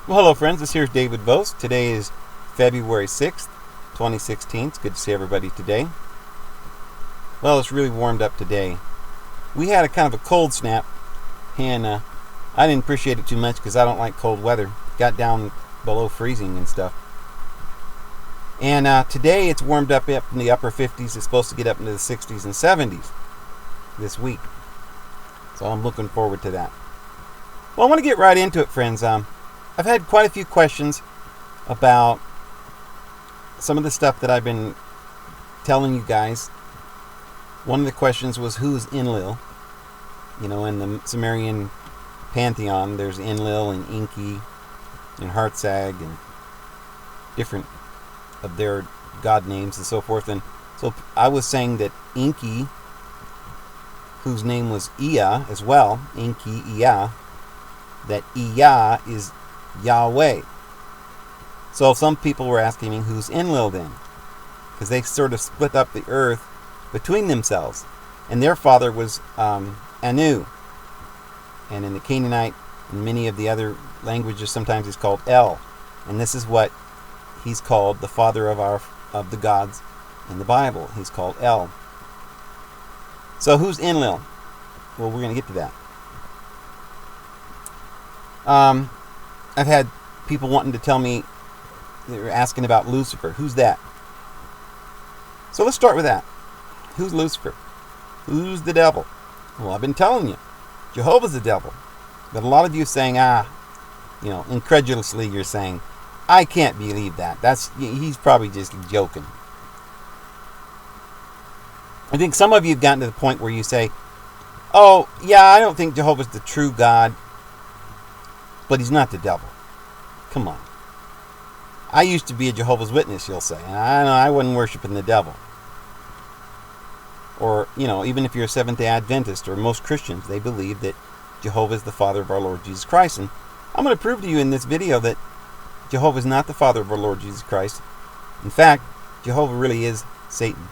Well, hello friends, this here's David Vos. Today is February 6th, 2016. It's good to see everybody today. Well, it's really warmed up today. We had a kind of a cold snap, and I didn't appreciate it too much because I don't like cold weather. Got down below freezing and stuff. And today it's warmed up in the upper 50s. It's supposed to get up into the 60s and 70s this week. So I'm looking forward to that. Well, I want to get right into it, friends. I've had quite a few questions about some of the stuff that I've been telling you guys. One of the questions was, who's Enlil? You know, in the Sumerian pantheon, there's Enlil and Enki and EA and different of their god names and so forth. And so I was saying that Enki, whose name was EA as well, Enki-EA, that EA is Yahweh. So some people were asking me, who's Enlil then? Because they sort of split up the earth between themselves. And their father was Anu. And in the Canaanite and many of the other languages, sometimes he's called El. And this is what he's called, the father of the gods in the Bible. He's called El. So who's Enlil? Well, we're going to get to that. I've had people wanting to tell me, they were asking about Lucifer. Who's that? So let's start with that. Who's Lucifer? Who's the devil? Well, I've been telling you, Jehovah's the devil. But a lot of you saying, incredulously you're saying, I can't believe that. He's probably just joking. I think some of you have gotten to the point where you say, oh, yeah, I don't think Jehovah's the true God, but he's not the devil. Come on. I used to be a Jehovah's Witness, you'll say, and I wasn't worshiping the devil. Or, even if you're a Seventh-day Adventist, or most Christians, they believe that Jehovah is the Father of our Lord Jesus Christ. And I'm going to prove to you in this video that Jehovah is not the Father of our Lord Jesus Christ. In fact, Jehovah really is Satan.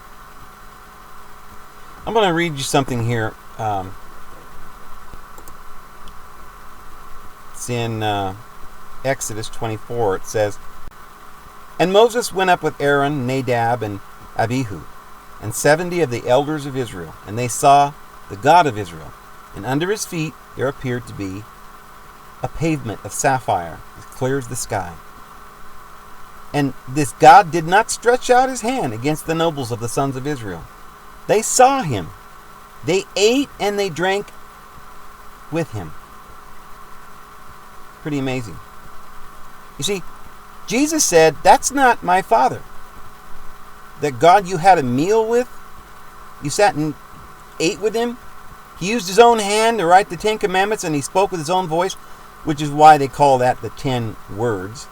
I'm going to read you something here. It's in Exodus 24. It says, "And Moses went up with Aaron, Nadab, and Abihu, and 70 of the elders of Israel, and they saw the God of Israel. And under his feet there appeared to be a pavement of sapphire, as clear as the sky. And this God did not stretch out his hand against the nobles of the sons of Israel. They saw him. They ate and they drank with him." Pretty amazing. You see, Jesus said, that's not my Father. That God you had a meal with, you sat and ate with him. He used his own hand to write the 10 Commandments, and he spoke with his own voice, which is why they call that the 10 words.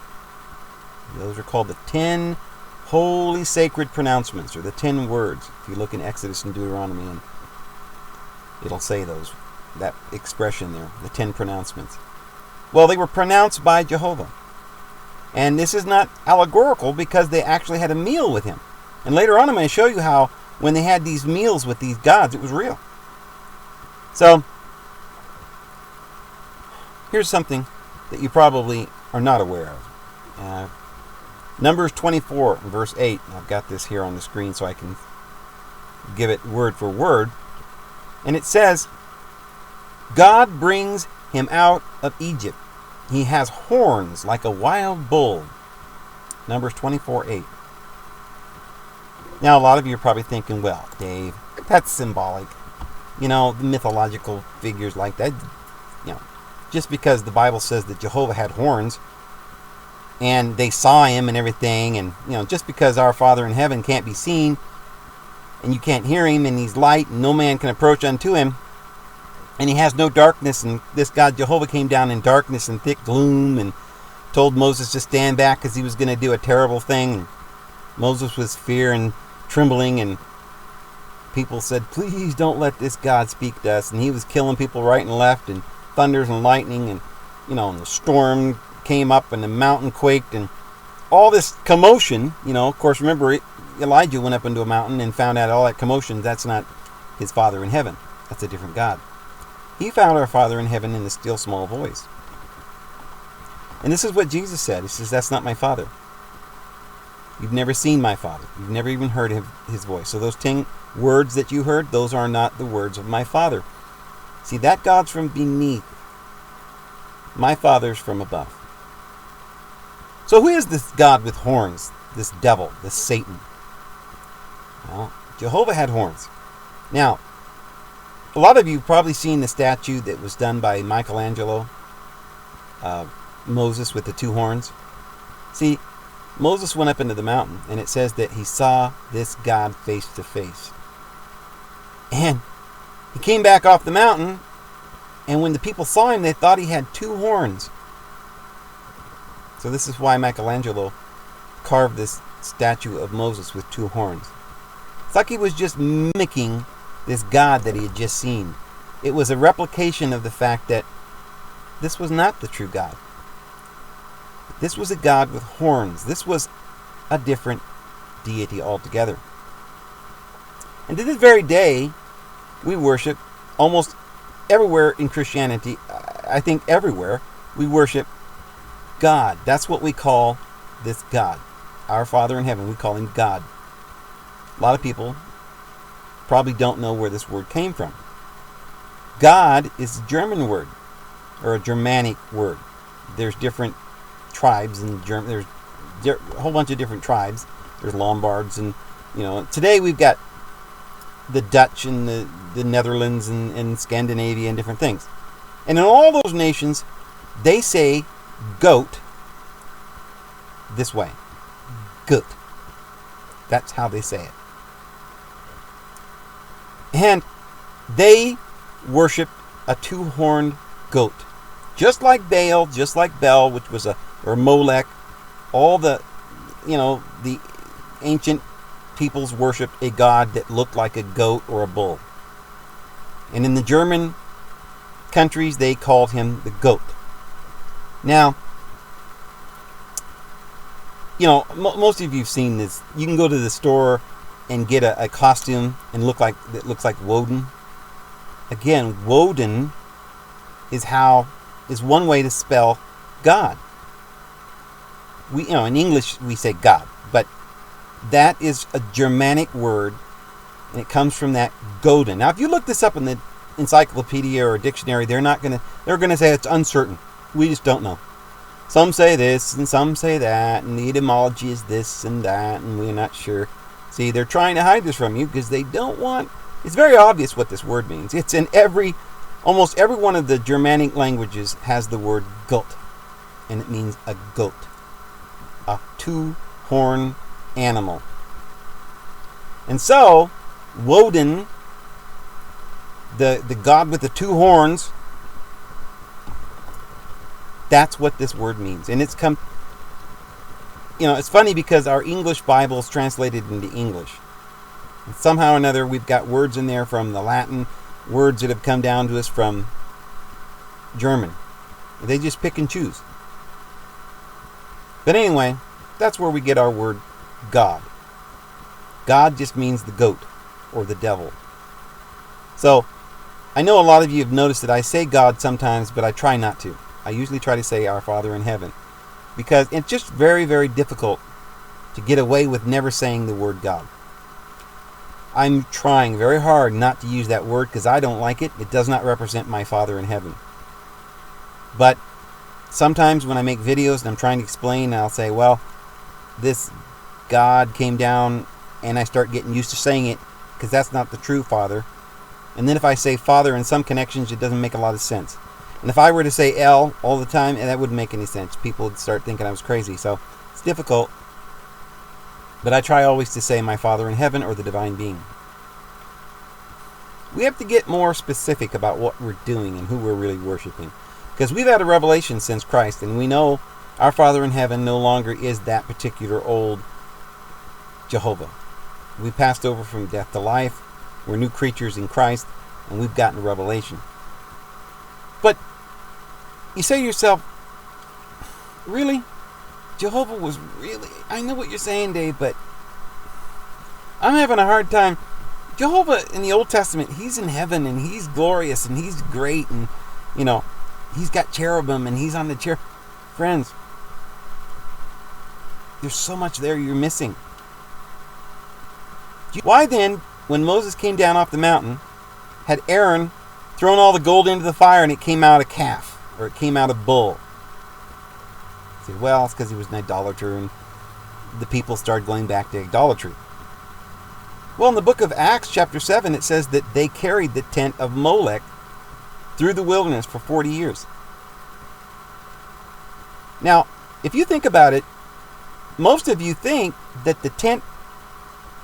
Those are called the 10 holy sacred pronouncements, or the 10 words. If you look in Exodus and Deuteronomy, and it'll say that expression there, the 10 pronouncements. Well, they were pronounced by Jehovah. And this is not allegorical because they actually had a meal with him. And later on I'm going to show you how when they had these meals with these gods, it was real. So, here's something that you probably are not aware of. Numbers 24, verse 8. I've got this here on the screen so I can give it word for word. And it says, "God brings him out of Egypt. He has horns like a wild bull." Numbers 24:8. Now, a lot of you are probably thinking, well, Dave, that's symbolic. The mythological figures like that. Just because the Bible says that Jehovah had horns and they saw him and everything, and, just because our Father in heaven can't be seen and you can't hear him and he's light and no man can approach unto him, and he has no darkness, and this God Jehovah came down in darkness and thick gloom and told Moses to stand back because he was going to do a terrible thing. And Moses was fear and trembling, and people said, please don't let this God speak to us. And he was killing people right and left, and thunders and lightning, and and the storm came up and the mountain quaked, and all this commotion. Of course, remember, Elijah went up into a mountain and found out all that commotion, that's not his Father in heaven. That's a different God. He found our Father in heaven in the still small voice. And this is what Jesus said. He says, that's not my Father. You've never seen my Father. You've never even heard his voice. So those 10 words that you heard, those are not the words of my Father. See, that God's from beneath. My Father's from above. So who is this God with horns? This devil, this Satan? Well, Jehovah had horns. Now, a lot of you have probably seen the statue that was done by Michelangelo, Moses with the 2 horns. See, Moses went up into the mountain, and it says that he saw this God face to face. And he came back off the mountain, and when the people saw him, they thought he had 2 horns. So this is why Michelangelo carved this statue of Moses with 2 horns. It's like he was just mimicking this God that he had just seen. It was a replication of the fact that this was not the true God. This was a God with horns. This was a different deity altogether. And to this very day, we worship almost everywhere in Christianity, I think everywhere, we worship God. That's what we call this God. Our Father in heaven, we call him God. A lot of people probably don't know where this word came from. God is a German word, or a Germanic word. There's different tribes in Germany. There's a whole bunch of different tribes. There's Lombards, and today we've got the Dutch and the Netherlands and Scandinavia and different things. And in all those nations, they say goat this way. Goat. That's how they say it. And they worship a 2-horned goat. Just like Baal, just like Bel, which was or Molech. All the ancient peoples worshipped a god that looked like a goat or a bull. And in the German countries, they called him the goat. Now, most of you have seen this. You can go to the store and get a costume and looks like Woden. Again, Woden is one way to spell God. In English we say God, but that is a Germanic word, and it comes from that Goden. Now, if you look this up in the encyclopedia or dictionary, they're gonna say it's uncertain. We just don't know. Some say this and some say that, and the etymology is this and that, and we're not sure. See, they're trying to hide this from you because they don't want. It's very obvious what this word means. It's in almost every one of the Germanic languages has the word goat, and it means a goat, a 2-horned animal. And so, Woden, the god with the 2 horns, that's what this word means. And it's it's funny because our English Bible is translated into English. And somehow or another, we've got words in there from the Latin, words that have come down to us from German. They just pick and choose. But anyway, that's where we get our word God. God just means the goat or the devil. So, I know a lot of you have noticed that I say God sometimes, but I try not to. I usually try to say our Father in heaven, because it's just very, very difficult to get away with never saying the word God. I'm trying very hard not to use that word because I don't like it. It does not represent my Father in heaven. But sometimes when I make videos and I'm trying to explain, I'll say, well, this God came down, and I start getting used to saying it because that's not the true Father. And then if I say Father in some connections, it doesn't make a lot of sense. And if I were to say El all the time, that wouldn't make any sense. People would start thinking I was crazy. So it's difficult. But I try always to say my Father in heaven or the divine being. We have to get more specific about what we're doing and who we're really worshiping. Because we've had a revelation since Christ, and we know our Father in heaven no longer is that particular old Jehovah. We passed over from death to life. We're new creatures in Christ, and we've gotten a revelation. But you say to yourself, really? Jehovah was really... I know what you're saying, Dave, but I'm having a hard time. Jehovah in the Old Testament, he's in heaven, and he's glorious, and he's great, and, he's got cherubim, and he's on the chair. Friends, there's so much there you're missing. Why then, when Moses came down off the mountain, had Aaron thrown all the gold into the fire and it came out a calf, or it came out a bull? Say, well, it's because he was an idolater and the people started going back to idolatry. Well, in the book of Acts, chapter 7, it says that they carried the tent of Molech through the wilderness for 40 years. Now, if you think about it, most of you think that the tent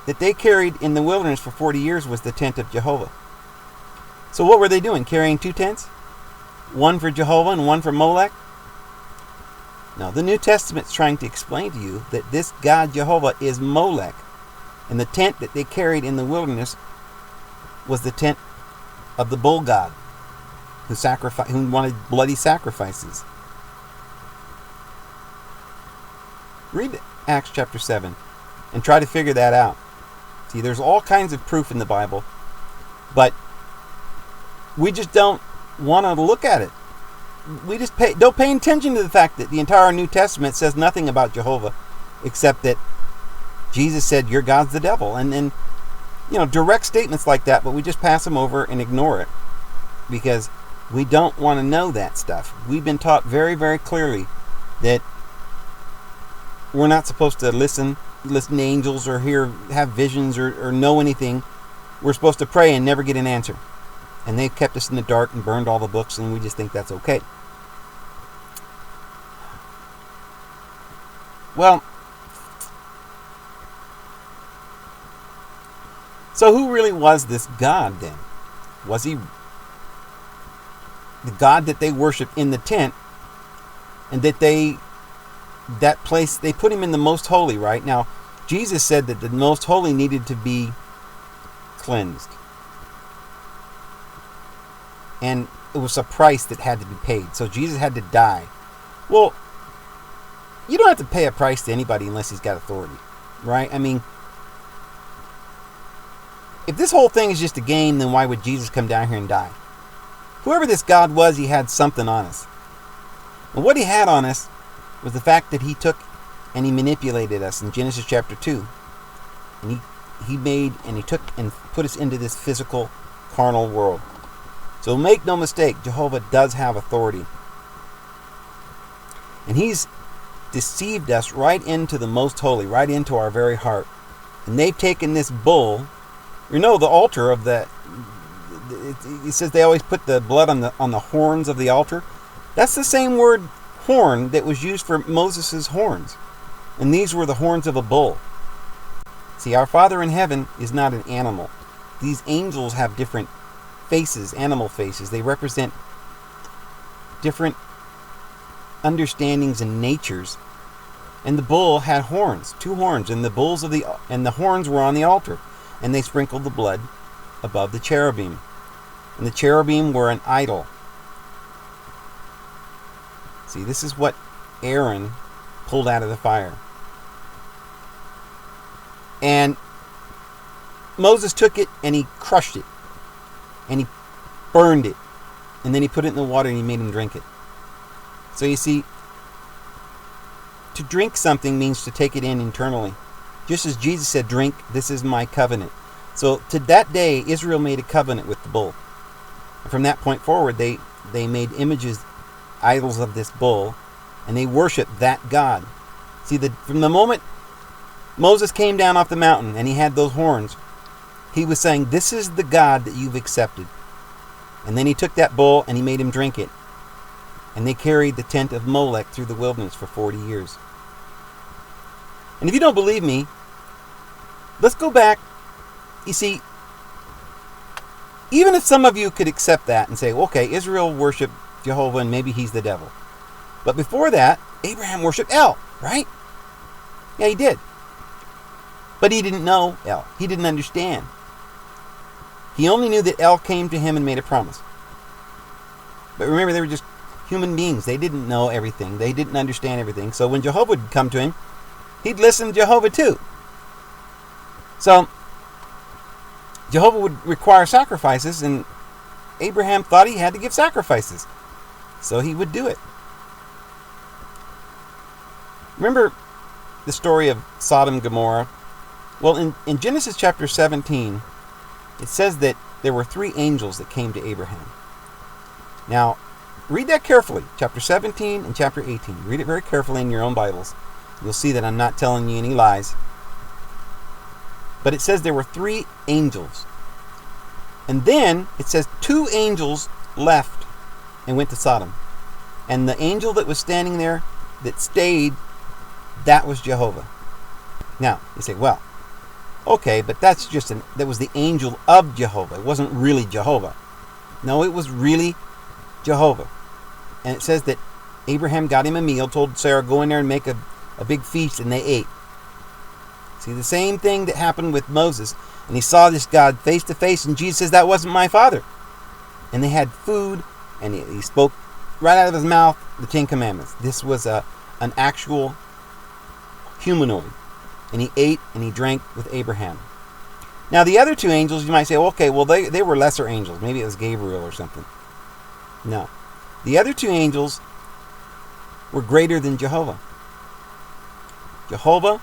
that they carried in the wilderness for 40 years was the tent of Jehovah. So what were they doing? Carrying two tents? One for Jehovah and one for Molech? Now, the New Testament's trying to explain to you that this God Jehovah is Molech. And the tent that they carried in the wilderness was the tent of the bull god who wanted bloody sacrifices. Read Acts chapter 7 and try to figure that out. See, there's all kinds of proof in the Bible, but we just don't want to look at it. We just don't pay attention to the fact that the entire New Testament says nothing about Jehovah except that Jesus said, your God's the devil. And direct statements like that, but we just pass them over and ignore it because we don't want to know that stuff. We've been taught very, very clearly that we're not supposed to listen to angels or have visions or know anything. We're supposed to pray and never get an answer. And they've kept us in the dark and burned all the books, and we just think that's okay. Well, so who really was this God then? Was he the God that they worshiped in the tent, and that place, they put him in the most holy, right? Now, Jesus said that the most holy needed to be cleansed. And it was a price that had to be paid. So Jesus had to die. Well, you don't have to pay a price to anybody unless he's got authority, right? I mean, if this whole thing is just a game, then why would Jesus come down here and die? Whoever this God was, he had something on us. And what he had on us was the fact that he took and he manipulated us in Genesis chapter 2. And he took and put us into this physical, carnal world. So make no mistake, Jehovah does have authority. And he's deceived us right into the most holy, right into our very heart. And they've taken this bull, the altar of it says they always put the blood on the horns of the altar. That's the same word horn that was used for Moses' horns. And these were the horns of a bull. See, our Father in heaven is not an animal. These angels have different faces, animal faces. They represent different understandings and natures. And the bull had horns, 2 horns, and the horns were on the altar. And they sprinkled the blood above the cherubim. And the cherubim were an idol. See, this is what Aaron pulled out of the fire. And Moses took it and he crushed it. And he burned it. And then he put it in the water and he made him drink it. So you see, to drink something means to take it in internally. Just as Jesus said, drink, this is my covenant. So to that day, Israel made a covenant with the bull. And from that point forward, they made images, idols of this bull, and they worshiped that God. See, from the moment Moses came down off the mountain and he had those horns, he was saying, this is the God that you've accepted. And then he took that bull and he made him drink it. And they carried the tent of Molech through the wilderness for 40 years. And if you don't believe me, let's go back. You see, even if some of you could accept that and say, okay, Israel worshiped Jehovah and maybe he's the devil. But before that, Abraham worshipped El, right? Yeah, he did. But he didn't know El. He didn't understand. He only knew that El came to him and made a promise. But remember, they were just human beings. They didn't know everything. They didn't understand everything. So when Jehovah would come to him, he'd listen to Jehovah too. So Jehovah would require sacrifices, and Abraham thought he had to give sacrifices. So he would do it. Remember the story of Sodom and Gomorrah? Well, in Genesis chapter 17, it says that there were 3 angels that came to Abraham. Now, read that carefully, chapter 17 and chapter 18. Read it very carefully in your own Bibles. You'll see that I'm not telling you any lies. But it says there were 3 angels. And then it says 2 angels left and went to Sodom. And the angel that was standing there, that stayed, that was Jehovah. Now, you say, well, okay, but that was the angel of Jehovah. It wasn't really Jehovah. No, it was really Jehovah. And it says that Abraham got him a meal, told Sarah, go in there and make a big feast, and they ate. See, the same thing that happened with Moses. And he saw this God face to face, and Jesus says, that wasn't my father. And they had food, and he spoke right out of his mouth the 10 Commandments. This was an actual humanoid. And he ate and he drank with Abraham. Now, the other 2 angels, you might say, okay, well, they were lesser angels. Maybe it was Gabriel or something. No. The other 2 angels were greater than Jehovah. Jehovah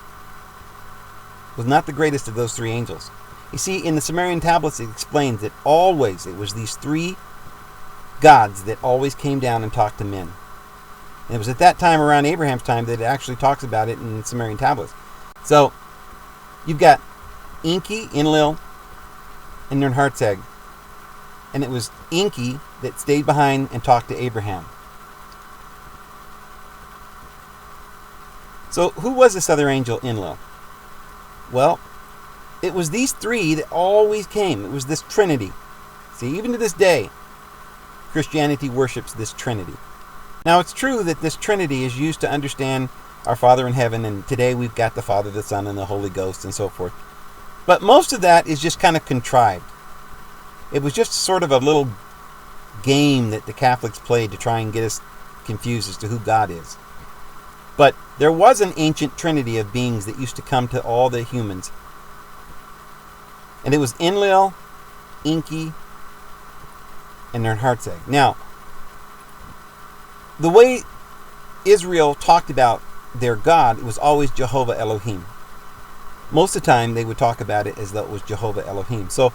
was not the greatest of those 3 angels. You see, in the Sumerian Tablets, it explains that always it was these 3 gods that always came down and talked to men. And it was at that time, around Abraham's time, that it actually talks about it in the Sumerian Tablets. So, you've got Enki, Enlil, and Ninhursag. And it was Enki that stayed behind and talked to Abraham. So, who was this other angel, Enlil? Well, it was these 3 that always came. It was this Trinity. See, even to this day, Christianity worships this Trinity. Now, it's true that this Trinity is used to understand our Father in heaven, and today we've got the Father, the Son, and the Holy Ghost, and so forth. But most of that is just kind of contrived. It was just sort of a little game that the Catholics played to try and get us confused as to who God is. But there was an ancient trinity of beings that used to come to all the humans. And it was Enlil, Enki, and Ninhursag. Now, the way Israel talked about their God, it was always Jehovah Elohim. Most of the time, they would talk about it as though it was Jehovah Elohim. So,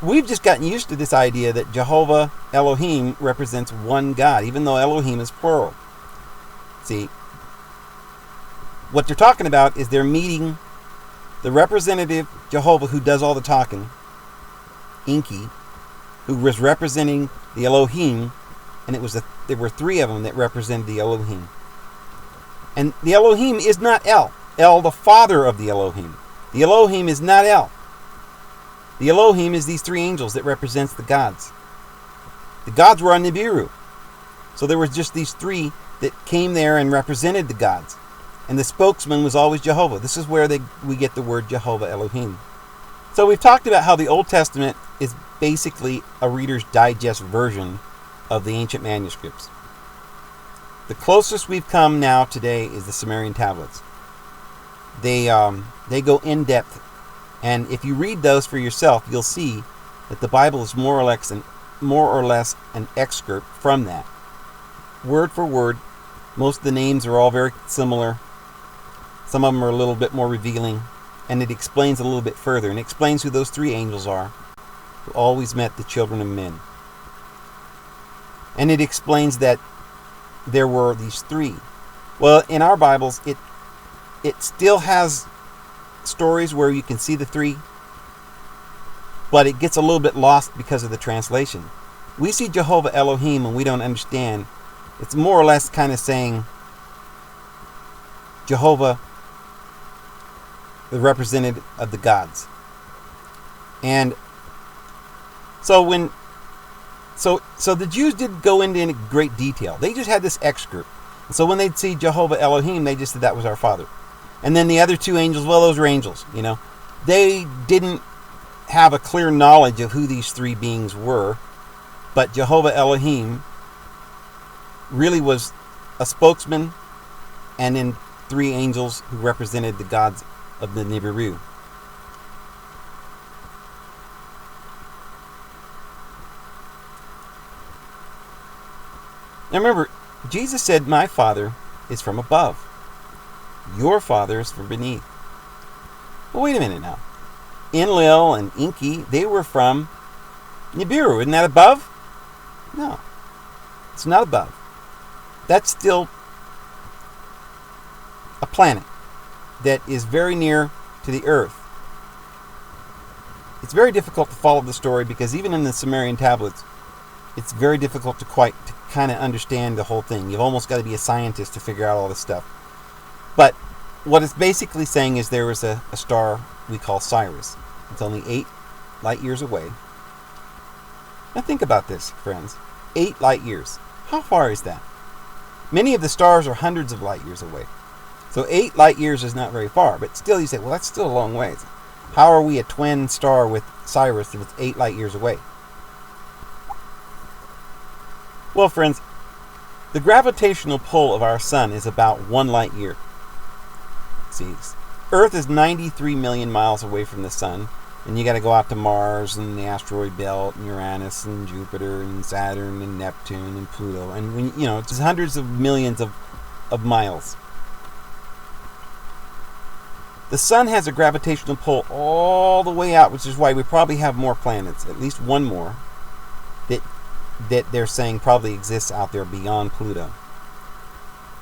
we've just gotten used to this idea that Jehovah Elohim represents one God, even though Elohim is plural. See, what they're talking about is they're meeting the representative Jehovah who does all the talking, Enki, who was representing the Elohim, and there were 3 of them that represented the Elohim. And the Elohim is not El, the father of the Elohim. The Elohim is not El. The Elohim is these 3 angels that represents the gods. The gods were on Nibiru. So there was just these 3 that came there and represented the gods. And the spokesman was always Jehovah. This is where we get the word Jehovah Elohim. So we've talked about how the Old Testament is basically a Reader's Digest version of the ancient manuscripts. The closest we've come now today is the Sumerian Tablets. They go in depth, and if you read those for yourself, you'll see that the Bible is more or less an excerpt from that. Word for word, most of the names are all very similar. Some of them are a little bit more revealing, and it explains a little bit further, and it explains who those 3 angels are, who always met the children of men. And it explains that there were these 3. Well, in our Bibles, it still has stories where you can see the 3, but it gets a little bit lost because of the translation. We see Jehovah Elohim and we don't understand. It's more or less kind of saying Jehovah, the representative of the gods. And so the Jews didn't go into any great detail. They just had this excerpt. And so when they'd see Jehovah Elohim, they just said that was our Father. And then the other 2 angels, well, those were angels, They didn't have a clear knowledge of who these 3 beings were, but Jehovah Elohim really was a spokesman, and then 3 angels who represented the gods of the Nibiru. Now remember, Jesus said, my Father is from above. Your father is from beneath. But wait a minute now. Enlil and Enki, they were from Nibiru. Isn't that above? No. It's not above. That's still a planet that is very near to the Earth. It's very difficult to follow the story because even in the Sumerian Tablets, it's very difficult to kind of understand the whole thing. You've almost got to be a scientist to figure out all this stuff. But what it's basically saying is there was a star we call Sirius. It's only 8 light years away. Now think about this, friends. 8 light years. How far is that? Many of the stars are hundreds of light years away. So 8 light years is not very far, but still you say, well, that's still a long ways. How are we a twin star with Sirius if it's 8 light years away? Well, friends, the gravitational pull of our sun is about 1 light year. See, Earth is 93 million miles away from the sun, and you got to go out to Mars and the asteroid belt and Uranus and Jupiter and Saturn and Neptune and Pluto, and when it's hundreds of millions of miles. The sun has a gravitational pull all the way out, which is why we probably have more planets, at least one more, that they're saying probably exists out there beyond Pluto.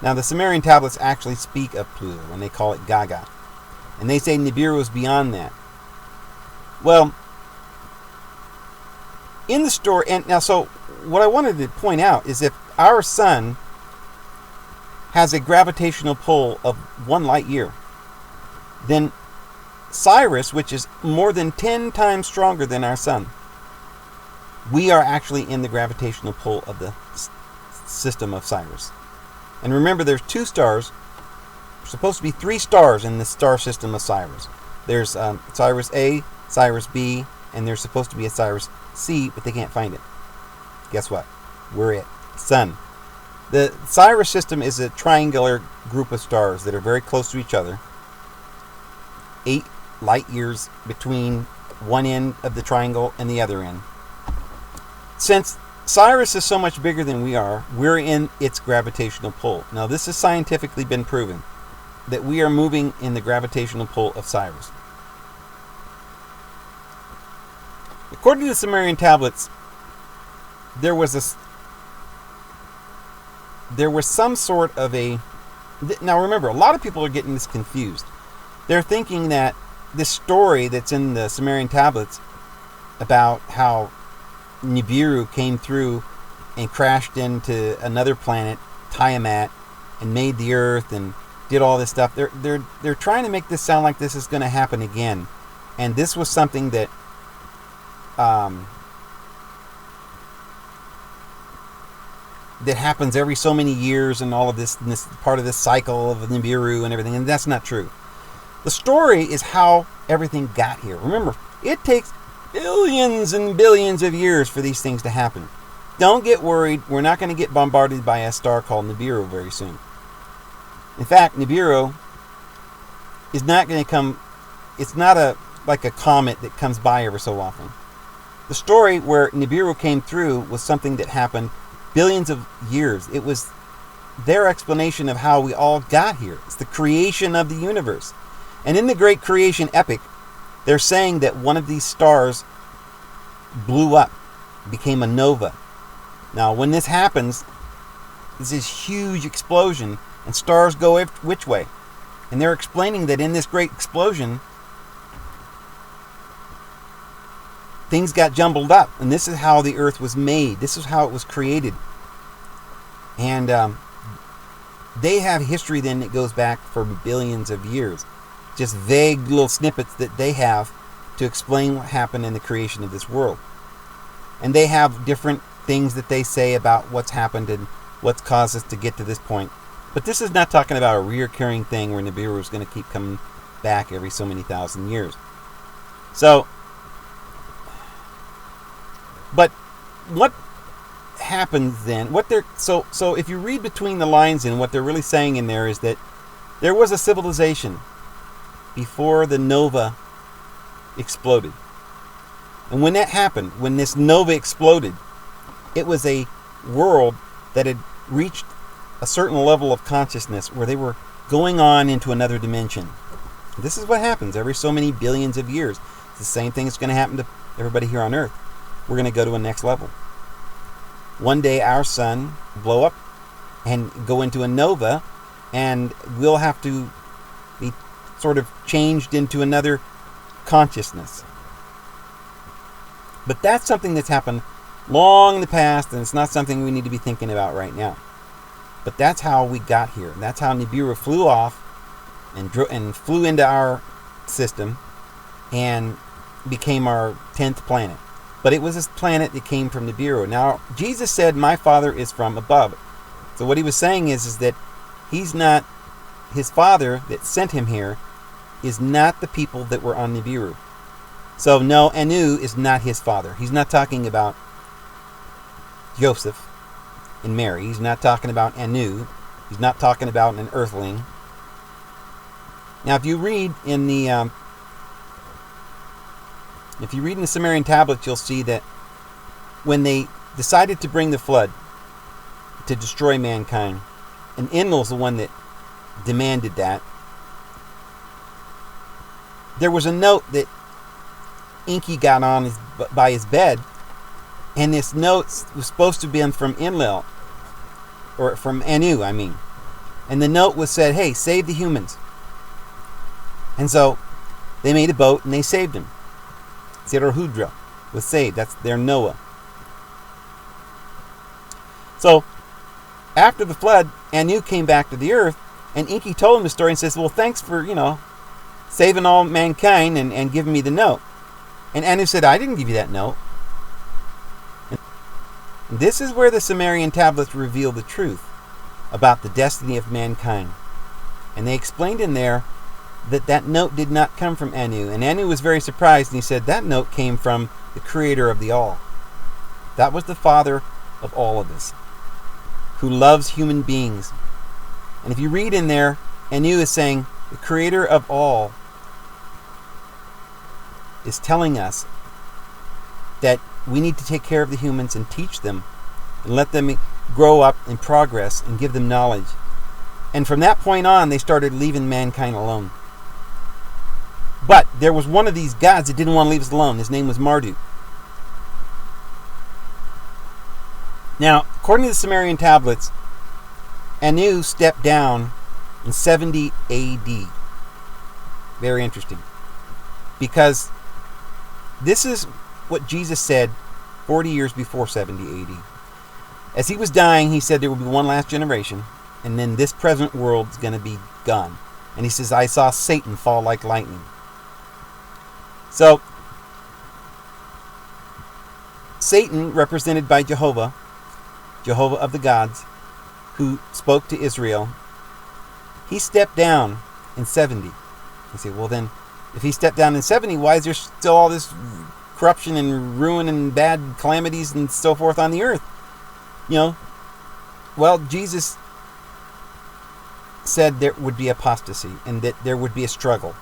Now, the Sumerian Tablets actually speak of Pluto, and they call it Gaga. And they say Nibiru is beyond that. Well, in the story, and now, so what I wanted to point out is if our sun has a gravitational pull of 1 light year, then Sirius, which is more than 10 times stronger than our sun, we are actually in the gravitational pull of the system of Sirius. And remember, there's 2 stars. There's supposed to be 3 stars in the star system of Sirius. There's Sirius A, Sirius B, and there's supposed to be a Sirius C, but they can't find it. Guess what? We're it. Sun. The Sirius system is a triangular group of stars that are very close to each other. 8 light years between one end of the triangle and the other end. Since Sirius is so much bigger than we are, we're in its gravitational pull. Now, this has scientifically been proven that we are moving in the gravitational pull of Sirius. According to the Sumerian Tablets, there was some sort of a... Now remember, a lot of people are getting this confused. They're thinking that this story that's in the Sumerian Tablets about how Nibiru came through and crashed into another planet, Tiamat, and made the Earth and did all this stuff. They're trying to make this sound like this is going to happen again, and this was something that that happens every so many years, and all of this, and this part of this cycle of Nibiru and everything, and that's not true. The story is how everything got here. Remember, it takes billions and billions of years for these things to happen. Don't get worried. We're not going to get bombarded by a star called Nibiru very soon. In fact, Nibiru is not going to come... It's not like a comet that comes by ever so often. The story where Nibiru came through was something that happened billions of years. It was their explanation of how we all got here. It's the creation of the universe. And in the Great Creation Epic, they're saying that one of these stars blew up, became a nova. Now, when this happens, there's this huge explosion, and stars go which way? And they're explaining that in this great explosion, things got jumbled up, and this is how the Earth was made. This is how it was created. And they have history then that goes back for billions of years. Just vague little snippets that they have to explain what happened in the creation of this world. And they have different things that they say about what's happened and what's caused us to get to this point. But this is not talking about a reoccurring thing where Nibiru is going to keep coming back every so many thousand years. So, but what happens then? So if you read between the lines and what they're really saying in there is that there was a civilization before the nova exploded. And when that happened, when this nova exploded, it was a world that had reached a certain level of consciousness where they were going on into another dimension. This is what happens every so many billions of years. It's the same thing that's going to happen to everybody here on Earth. We're going to go to a next level. One day our sun will blow up and go into a nova, and we'll have to be sort of changed into another consciousness. But that's something that's happened long in the past, and it's not something we need to be thinking about right now. But that's how we got here. That's how Nibiru flew off and flew into our system and became our 10th planet. But it was this planet that came from Nibiru. Now, Jesus said, "My Father is from above." So what he was saying is that he's not, his Father that sent him here is not the people that were on Nibiru. So no, Anu is not his father. He's not talking about Joseph and Mary. He's not talking about Anu. He's not talking about an earthling. Now, if you read in the Sumerian Tablets, you'll see that when they decided to bring the flood to destroy mankind, and Enlil's the one that demanded that, there was a note that Enki got on by his bed, and this note was supposed to have been from Enlil, or from Anu, I mean. And the note was said, "Hey, save the humans." And so they made a boat and they saved him. Zerahudra was saved. That's their Noah. So after the flood, Anu came back to the earth, and Enki told him the story and says, "Well, thanks for, saving all mankind and giving me the note." And Anu said, "I didn't give you that note." And this is where the Sumerian Tablets reveal the truth about the destiny of mankind. And they explained in there that that note did not come from Anu. And Anu was very surprised, and he said that note came from the creator of the all. That was the father of all of us, who loves human beings. And if you read in there, Anu is saying the creator of all is telling us that we need to take care of the humans and teach them and let them grow up and progress and give them knowledge. And from that point on, they started leaving mankind alone. But there was one of these gods that didn't want to leave us alone. His name was Marduk. Now, according to the Sumerian Tablets, Anu stepped down in 70 AD. Very interesting. Because this is what Jesus said 40 years before 70 AD. As he was dying, he said there will be one last generation, and then this present world is going to be gone. And he says, "I saw Satan fall like lightning." So, Satan, represented by Jehovah, Jehovah of the gods, who spoke to Israel, he stepped down in 70. You say, well then, if he stepped down in 70, why is there still all this corruption and ruin and bad calamities and so forth on the earth? Well, Jesus said there would be apostasy and that there would be a struggle.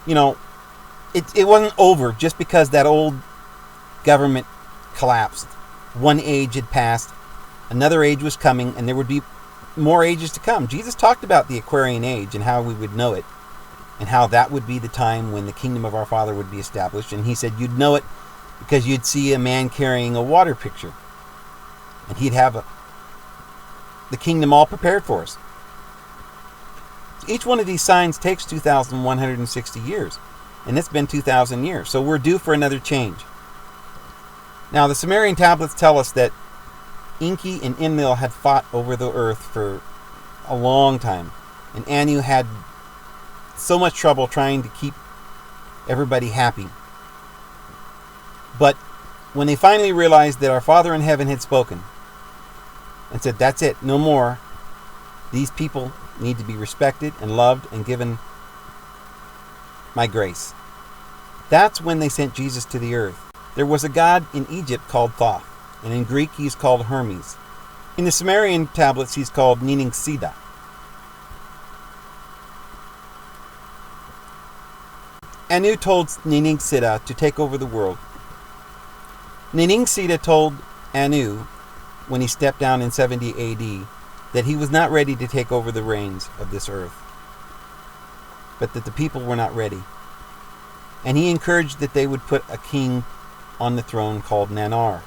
It wasn't over just because that old government collapsed. One age had passed, another age was coming, and there would be more ages to come. Jesus talked about the Aquarian age and how we would know it, and how that would be the time when the kingdom of our Father would be established. And he said you'd know it because you'd see a man carrying a water pitcher, and he'd have the kingdom all prepared for us. Each one of these signs takes 2,160 years, and it's been 2,000 years, so we're due for another change. Now, the Sumerian Tablets tell us that Enki and Enlil had fought over the earth for a long time, and Anu had so much trouble trying to keep everybody happy. But when they finally realized that our Father in heaven had spoken and said, "That's it, no more. These people need to be respected and loved and given my grace," that's when they sent Jesus to the earth. There was a god in Egypt called Thoth, and in Greek he's called Hermes. In the Sumerian Tablets he's called Ningishzida. Anu told Ningishzida to take over the world. Ningishzida told Anu, when he stepped down in 70 AD, that he was not ready to take over the reins of this earth, but that the people were not ready. And he encouraged that they would put a king on the throne called NANNAR.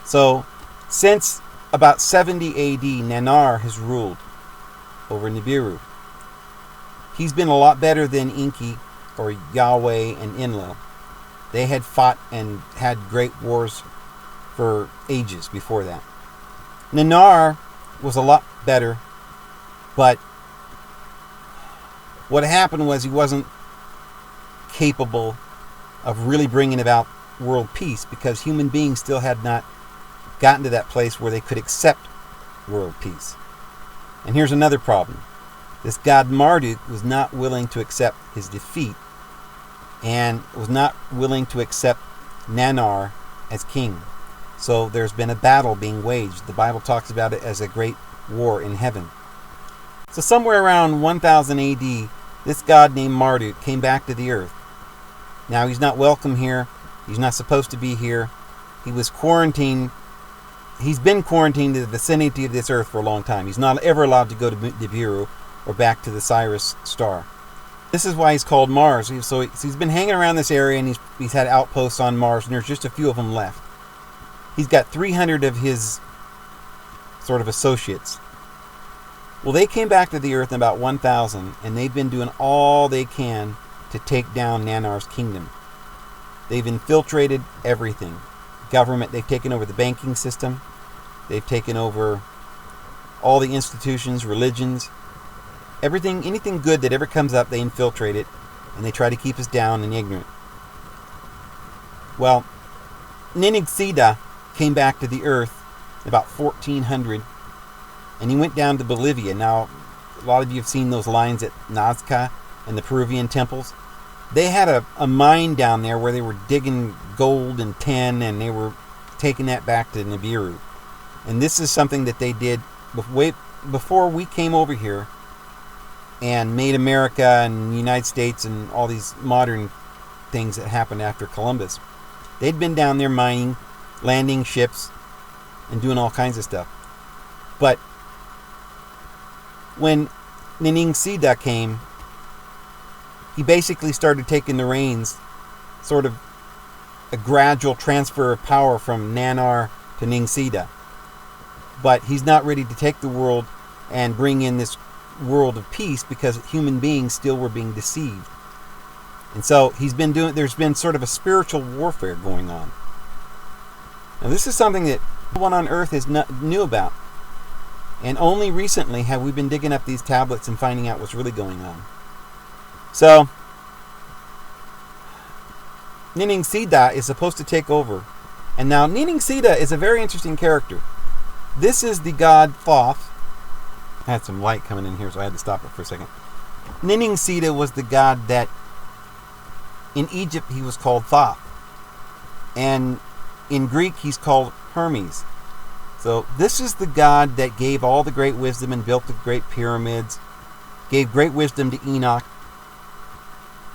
So, since about 70 AD, NANNAR has ruled over Nibiru. He's been a lot better than Enki or Yahweh and Enlil. They had fought and had great wars for ages before that. NANNAR was a lot better, but what happened was he wasn't capable of really bringing about world peace, because human beings still had not gotten to that place where they could accept world peace. And here's another problem. This god Marduk was not willing to accept his defeat, and was not willing to accept NANNAR as king. So there's been a battle being waged. The Bible talks about it as a great war in heaven. So somewhere around 1000 AD, this god named Marduk came back to the earth. Now he's not welcome here. He's not supposed to be here. He was quarantined. He's been quarantined in the vicinity of this earth for a long time. He's not ever allowed to go to Nibiru or back to the Sirius star. This is why he's called Mars. So he's been hanging around this area, and he's had outposts on Mars, and there's just a few of them left. He's got 300 of his sort of associates. Well, they came back to the earth in about 1000, and they've been doing all they can to take down NANNAR's kingdom. They've infiltrated everything. Government, they've taken over the banking system. They've taken over all the institutions, religions. Everything, anything good that ever comes up, they infiltrate it, and they try to keep us down and ignorant. Well, Ningishzida came back to the earth about 1400, and he went down to Bolivia. Now, a lot of you have seen those lines at Nazca and the Peruvian temples. They had a mine down there where they were digging gold and tin, and they were taking that back to Nibiru. And this is something that they did way before we came over here and made America and the United States and all these modern things that happened after Columbus. They'd been down there mining, landing ships, and doing all kinds of stuff. But when Ningishzida came, he basically started taking the reins, sort of a gradual transfer of power from NANNAR to Ningishzida. But he's not ready to take the world and bring in this world of peace, because human beings still were being deceived. And so there's been sort of a spiritual warfare going on. Now this is something that no one on earth knew about. And only recently have we been digging up these tablets and finding out what's really going on. So, Ningishzida is supposed to take over. And now Ningishzida is a very interesting character. This is the god Thoth. I had some light coming in here, so I had to stop it for a second. Ningishzida was the god that in Egypt he was called Thoth. And in Greek he's called Hermes. So this is the god that gave all the great wisdom and built the great pyramids, gave great wisdom to Enoch,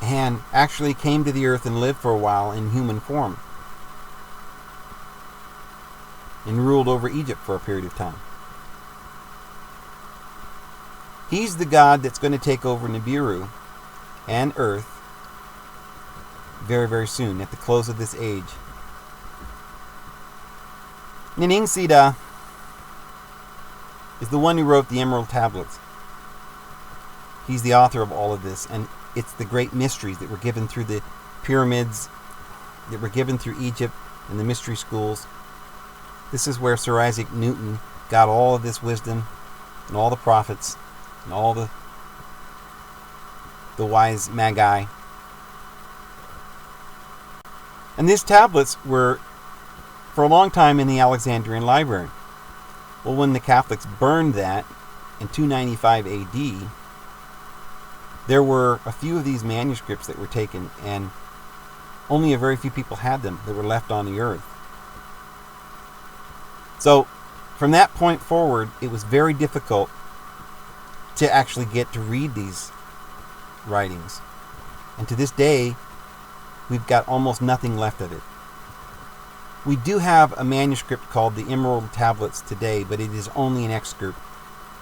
and actually came to the earth and lived for a while in human form, and ruled over Egypt for a period of time. He's the god that's going to take over Nibiru and Earth very, very soon, at the close of this age. Ningishzida is the one who wrote the Emerald Tablets. He's the author of all of this, and it's the great mysteries that were given through the pyramids, that were given through Egypt and the mystery schools. This is where Sir Isaac Newton got all of this wisdom, and all the prophets, and all the wise magi. And these tablets were for a long time in the Alexandrian library. Well, when the Catholics burned that in 295 AD, there were a few of these manuscripts that were taken, and only a very few people had them that were left on the earth. So from that point forward, it was very difficult to actually get to read these writings. And to this day, we've got almost nothing left of it. We do have a manuscript called the Emerald Tablets today, but it is only an excerpt.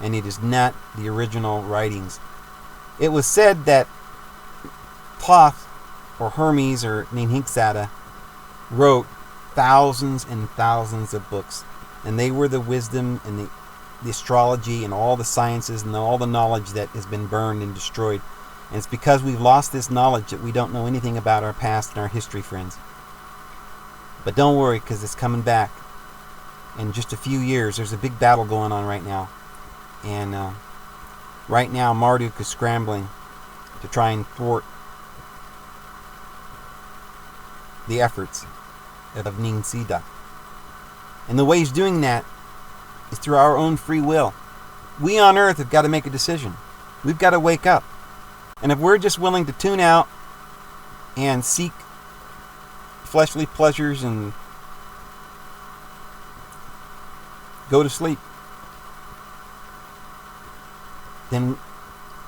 and it is not the original writings. It was said that Thoth, or Hermes, or Ningishzida, wrote thousands and thousands of books, and they were the wisdom and the astrology and all the sciences and all the knowledge that has been burned and destroyed. And it's because we've lost this knowledge that we don't know anything about our past and our history, friends. But don't worry, because it's coming back. In just a few years, there's a big battle going on right now. And right now, Marduk is scrambling to try and thwart the efforts of Ningishzida. And the way he's doing that is through our own free will. We on Earth have got to make a decision. We've got to wake up. And if we're just willing to tune out and seek fleshly pleasures and go to sleep, then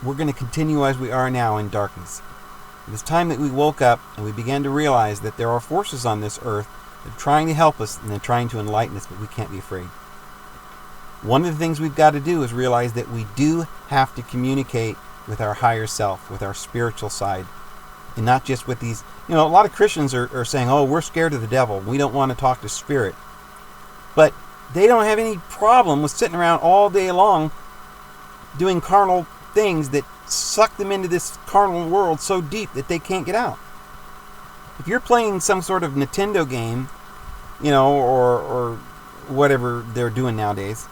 we're going to continue as we are now in darkness. It's time that we woke up and we began to realize that there are forces on this earth that are trying to help us and they're trying to enlighten us, but we can't be afraid. One of the things we've got to do is realize that we do have to communicate with our higher self, with our spiritual side, and not just with these. A lot of Christians are saying, oh, we're scared of the devil. We don't want to talk to spirit. But they don't have any problem with sitting around all day long doing carnal things that suck them into this carnal world so deep that they can't get out. If you're playing some sort of Nintendo game, or whatever they're doing nowadays,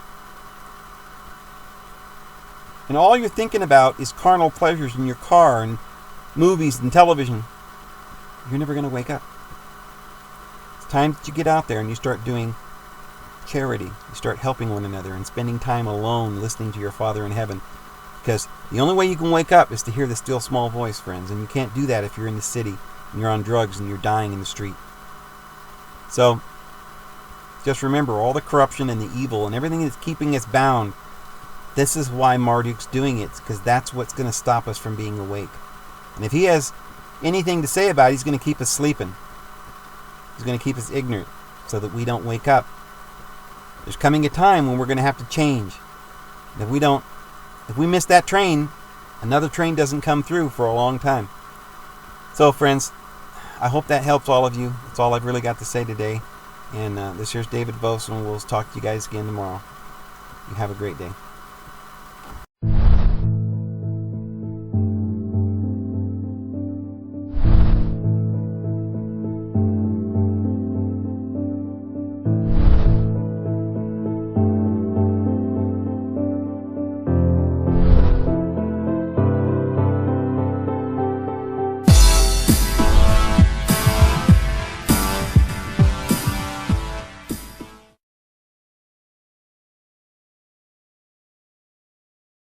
and all you're thinking about is carnal pleasures in your car and movies and television, you're never going to wake up. It's time that you get out there and you start doing charity. You start helping one another and spending time alone listening to your Father in heaven. Because the only way you can wake up is to hear the still small voice, friends. And you can't do that if you're in the city and you're on drugs and you're dying in the street. So, just remember all the corruption and the evil and everything that's keeping us bound. This is why Marduk's doing it, because that's what's going to stop us from being awake. And if he has anything to say about it, he's going to keep us sleeping. He's going to keep us ignorant so that we don't wake up. There's coming a time when we're going to have to change. And if we miss that train, another train doesn't come through for a long time. So, friends, I hope that helps all of you. That's all I've really got to say today. And this here's David Vos, and we'll talk to you guys again tomorrow. You have a great day.